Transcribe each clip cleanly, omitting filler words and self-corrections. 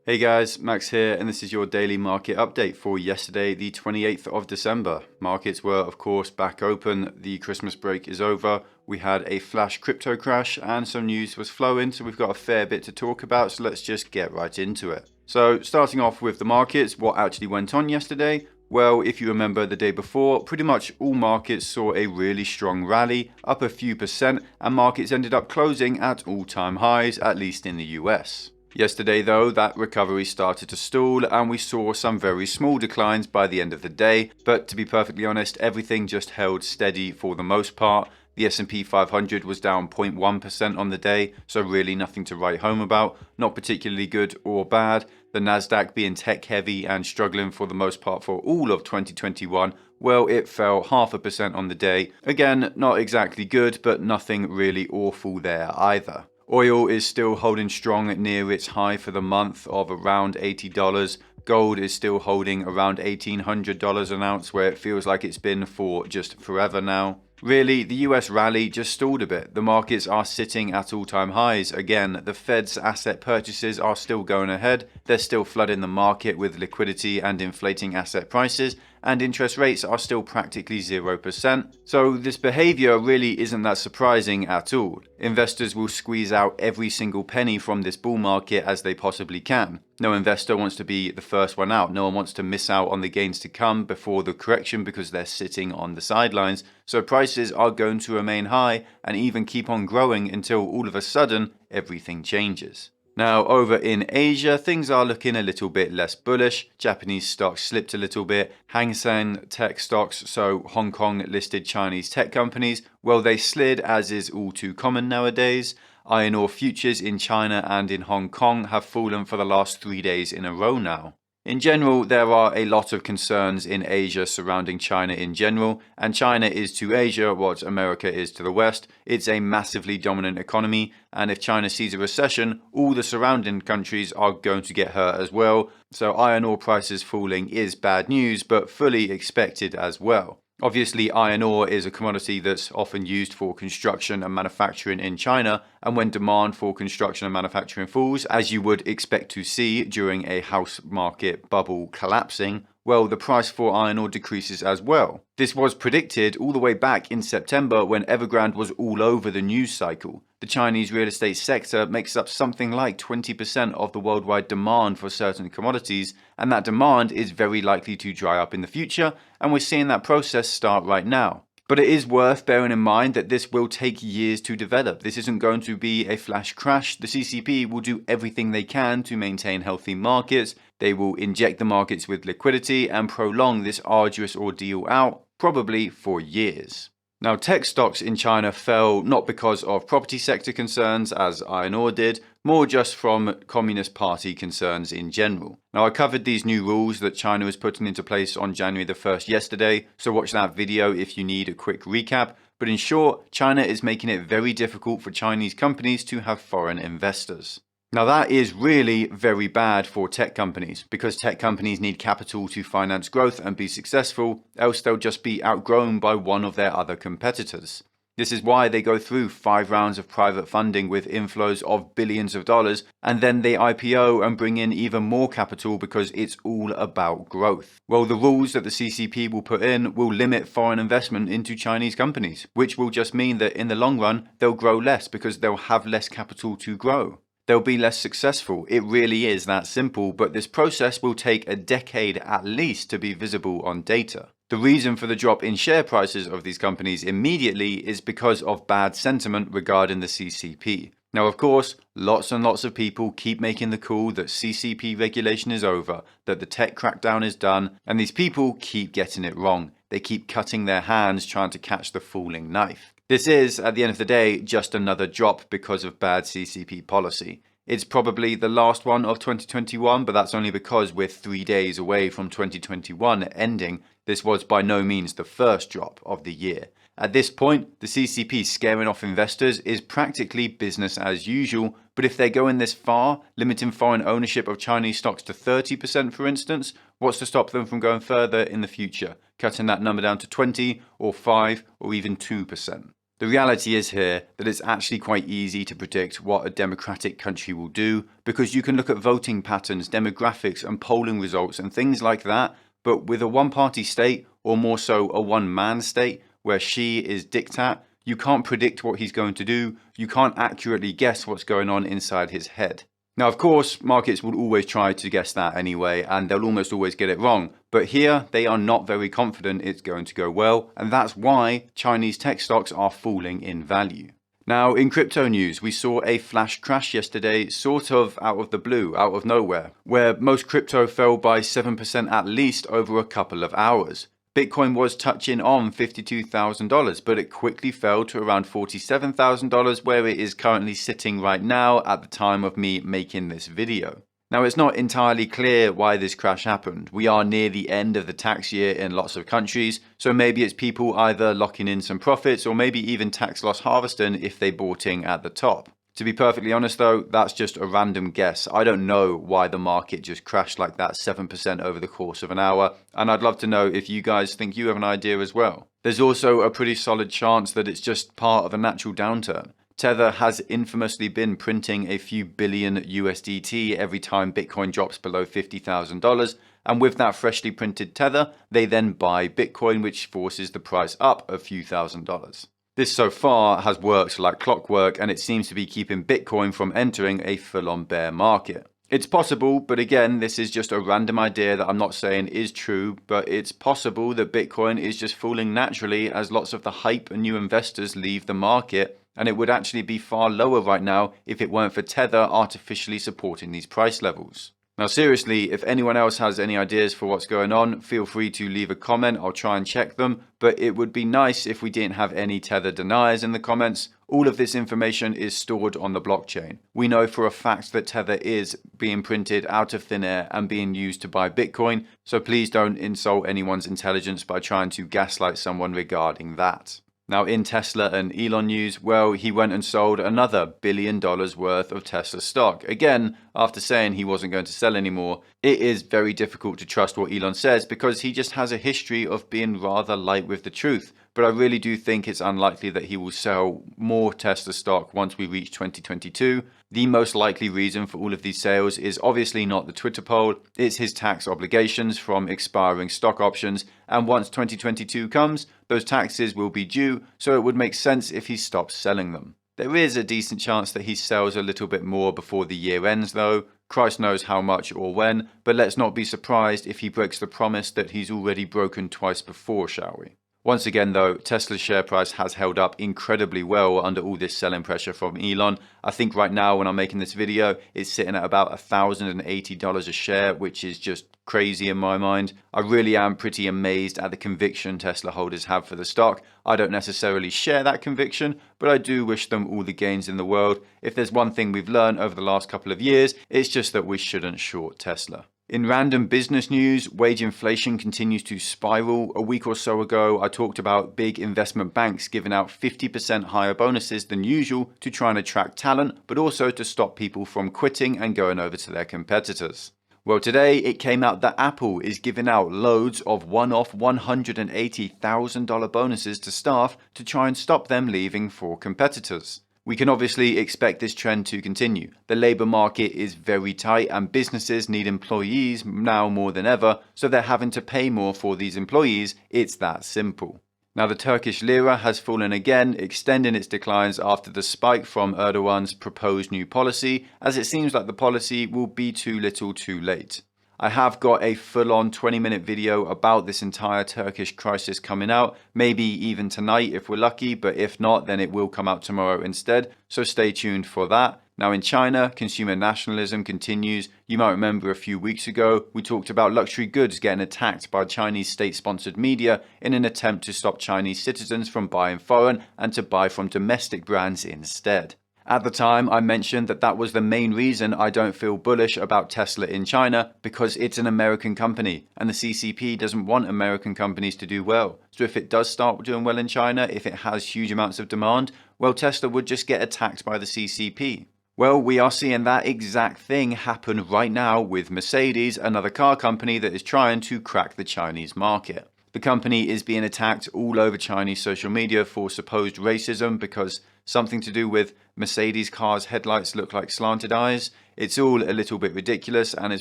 Hey guys, Max here, and this is your daily market update for yesterday, the 28th of December. Markets were, of course, back open. The Christmas break is over. We had a flash crypto crash and some news was flowing, so we've got a fair bit to talk about, so let's just get right into it. So, starting off with the markets, what actually went on yesterday? Well, if you remember the day before, pretty much all markets saw a really strong rally, up a few percent, and markets ended up closing at all-time highs, at least in the US. Yesterday though, that recovery started to stall and we saw some very small declines by the end of the day, but to be perfectly honest, everything just held steady for the most part. The S&P 500 was down 0.1% on the day, so really nothing to write home about, not particularly good or bad. The Nasdaq being tech heavy and struggling for the most part for all of 2021, well, it fell 0.5% on the day. Again, not exactly good, but nothing really awful there either. Oil is still holding strong near its high for the month of around $80. Gold is still holding around $1,800 an ounce, where it feels like it's been for just forever now. Really, the US rally just stalled a bit. The markets are sitting at all-time highs. Again, the Fed's asset purchases are still going ahead. They're still flooding the market with liquidity and inflating asset prices, and interest rates are still practically 0%. So this behavior really isn't that surprising at all. Investors will squeeze out every single penny from this bull market as they possibly can. No investor wants to be the first one out. No one wants to miss out on the gains to come before the correction because they're sitting on the sidelines. So prices are going to remain high and even keep on growing until all of a sudden everything changes. Now, over in Asia, things are looking a little bit less bullish. Japanese stocks slipped a little bit. Hang Seng tech stocks, so Hong Kong listed Chinese tech companies, well, they slid, as is all too common nowadays. Iron ore futures in China and in Hong Kong have fallen for the last 3 days in a row now. In general, there are a lot of concerns in Asia surrounding China in general, and China is to Asia what America is to the West. It's a massively dominant economy, and if China sees a recession, all the surrounding countries are going to get hurt as well. So iron ore prices falling is bad news, but fully expected as well. Obviously, iron ore is a commodity that's often used for construction and manufacturing in China, and when demand for construction and manufacturing falls, as you would expect to see during a house market bubble collapsing, well, the price for iron ore decreases as well. This was predicted all the way back in September when Evergrande was all over the news cycle. The Chinese real estate sector makes up something like 20% of the worldwide demand for certain commodities, and that demand is very likely to dry up in the future, and we're seeing that process start right now. But it is worth bearing in mind that this will take years to develop. This isn't going to be a flash crash. The CCP will do everything they can to maintain healthy markets. They will inject the markets with liquidity and prolong this arduous ordeal out, probably for years. Now, tech stocks in China fell not because of property sector concerns, as iron ore did, more just from Communist Party concerns in general. Now, I covered these new rules that China was putting into place on January the 1st yesterday, so watch that video if you need a quick recap. But in short, China is making it very difficult for Chinese companies to have foreign investors. Now that is really very bad for tech companies, because tech companies need capital to finance growth and be successful, else they'll just be outgrown by one of their other competitors. This is why they go through 5 rounds of private funding with inflows of billions of dollars, and then they IPO and bring in even more capital because it's all about growth. Well, the rules that the CCP will put in will limit foreign investment into Chinese companies, which will just mean that in the long run, they'll grow less because they'll have less capital to grow. They'll be less successful. It really is that simple, but this process will take a decade at least to be visible on data. The reason for the drop in share prices of these companies immediately is because of bad sentiment regarding the CCP. Now, of course, lots and lots of people keep making the call that CCP regulation is over, that the tech crackdown is done, and these people keep getting it wrong. They keep cutting their hands trying to catch the falling knife. This is, at the end of the day, just another drop because of bad CCP policy. It's probably the last one of 2021, but that's only because we're 3 days away from 2021 ending. This was by no means the first drop of the year. At this point, the CCP scaring off investors is practically business as usual, but if they're going this far, limiting foreign ownership of Chinese stocks to 30% for instance, what's to stop them from going further in the future, cutting that number down to 20 or 5 or even 2%? The reality is here that it's actually quite easy to predict what a democratic country will do because you can look at voting patterns, demographics and polling results and things like that. But with a one-party state, or more so a one-man state, where Xi is dictat, you can't predict what he's going to do. You can't accurately guess what's going on inside his head. Now, of course, markets will always try to guess that anyway, and they'll almost always get it wrong. But here, they are not very confident it's going to go well, and that's why Chinese tech stocks are falling in value. Now, in crypto news, we saw a flash crash yesterday, sort of out of the blue, out of nowhere, where most crypto fell by 7% at least over a couple of hours. Bitcoin was touching on $52,000, but it quickly fell to around $47,000, where it is currently sitting right now at the time of me making this video. Now, it's not entirely clear why this crash happened. We are near the end of the tax year in lots of countries, so maybe it's people either locking in some profits or maybe even tax loss harvesting if they bought in at the top. To be perfectly honest though, that's just a random guess. I don't know why the market just crashed like that 7% over the course of an hour, and I'd love to know if you guys think you have an idea as well. There's also a pretty solid chance that it's just part of a natural downturn. Tether has infamously been printing a few billion USDT every time Bitcoin drops below $50,000, and with that freshly printed Tether, they then buy Bitcoin, which forces the price up a few $1,000s. This so far has worked like clockwork, and it seems to be keeping Bitcoin from entering a full-on bear market. It's possible, but again, this is just a random idea that I'm not saying is true, but it's possible that Bitcoin is just falling naturally as lots of the hype and new investors leave the market, and it would actually be far lower right now if it weren't for Tether artificially supporting these price levels. Now seriously, if anyone else has any ideas for what's going on, feel free to leave a comment. I'll try and check them, but it would be nice if we didn't have any Tether deniers in the comments. All of this information is stored on the blockchain. We know for a fact that Tether is being printed out of thin air and being used to buy Bitcoin, so please don't insult anyone's intelligence by trying to gaslight someone regarding that. Now in Tesla and Elon news, well, he went and sold another $1 billion worth of Tesla stock. Again, after saying he wasn't going to sell anymore. It is very difficult to trust what Elon says because he just has a history of being rather light with the truth. But I really do think it's unlikely that he will sell more Tesla stock once we reach 2022. The most likely reason for all of these sales is obviously not the Twitter poll, it's his tax obligations from expiring stock options, and once 2022 comes, those taxes will be due, so it would make sense if he stops selling them. There is a decent chance that he sells a little bit more before the year ends though. Christ knows how much or when, but let's not be surprised if he breaks the promise that he's already broken twice before, shall we? Once again though, Tesla's share price has held up incredibly well under all this selling pressure from Elon. I think right now when I'm making this video, it's sitting at about $1,080 a share, which is just crazy in my mind. I really am pretty amazed at the conviction Tesla holders have for the stock. I don't necessarily share that conviction, but I do wish them all the gains in the world. If there's one thing we've learned over the last couple of years, it's just that we shouldn't short Tesla. In random business news, wage inflation continues to spiral. A week or so ago, I talked about big investment banks giving out 50% higher bonuses than usual to try and attract talent, but also to stop people from quitting and going over to their competitors. Well, today it came out that Apple is giving out loads of one-off $180,000 bonuses to staff to try and stop them leaving for competitors. We can obviously expect this trend to continue. The labour market is very tight and businesses need employees now more than ever, so they're having to pay more for these employees. It's that simple. Now the Turkish lira has fallen again, extending its declines after the spike from Erdogan's proposed new policy, as it seems like the policy will be too little too late. I have got a full-on 20-minute video about this entire Turkish crisis coming out, maybe even tonight if we're lucky, but if not, then it will come out tomorrow instead, so stay tuned for that. Now in China, consumer nationalism continues. You might remember a few weeks ago, we talked about luxury goods getting attacked by Chinese state-sponsored media in an attempt to stop Chinese citizens from buying foreign and to buy from domestic brands instead. At the time, I mentioned that that was the main reason I don't feel bullish about Tesla in China, because it's an American company and the CCP doesn't want American companies to do well. So if it does start doing well in China, if it has huge amounts of demand, well, Tesla would just get attacked by the CCP. Well, we are seeing that exact thing happen right now with Mercedes, another car company that is trying to crack the Chinese market. The company is being attacked all over Chinese social media for supposed racism because something to do with Mercedes cars' headlights look like slanted eyes. It's all a little bit ridiculous and is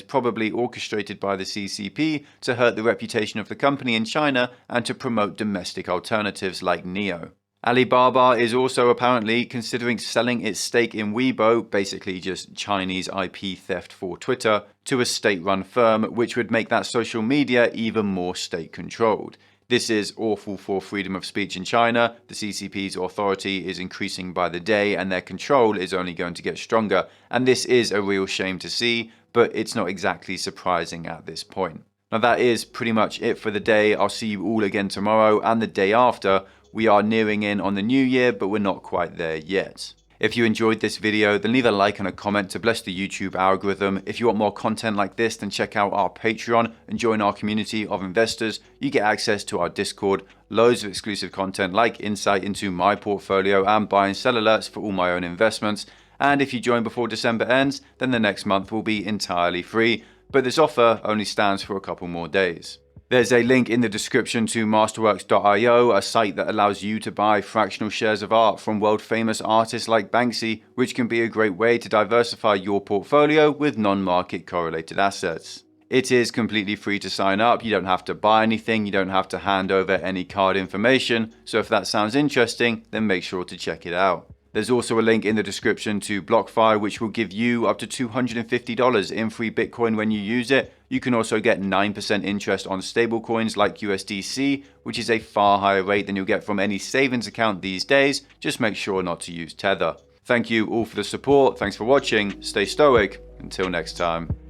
probably orchestrated by the CCP to hurt the reputation of the company in China and to promote domestic alternatives like NIO. Alibaba is also apparently considering selling its stake in Weibo, basically just Chinese IP theft for Twitter, to a state-run firm, which would make that social media even more state-controlled. This is awful for freedom of speech in China. The CCP's authority is increasing by the day and their control is only going to get stronger. And this is a real shame to see, but it's not exactly surprising at this point. Now that is pretty much it for the day. I'll see you all again tomorrow and the day after. We are nearing in on the new year, but we're not quite there yet. If you enjoyed this video, then leave a like and a comment to bless the YouTube algorithm. If you want more content like this, then check out our Patreon and join our community of investors. You get access to our Discord, loads of exclusive content like insight into my portfolio and buy and sell alerts for all my own investments. And if you join before December ends, then the next month will be entirely free. But this offer only stands for a couple more days. There's a link in the description to masterworks.io, a site that allows you to buy fractional shares of art from world-famous artists like Banksy, which can be a great way to diversify your portfolio with non-market correlated assets. It is completely free to sign up. You don't have to buy anything. You don't have to hand over any card information. So if that sounds interesting, then make sure to check it out. There's also a link in the description to BLOCKFI, which will give you up to $250 in free Bitcoin when you use it. You can also get 9% interest on stablecoins like USDC, which is a far higher rate than you'll get from any savings account these days. Just make sure not to use Tether. Thank you all for the support. Thanks for watching. Stay stoic. Until next time.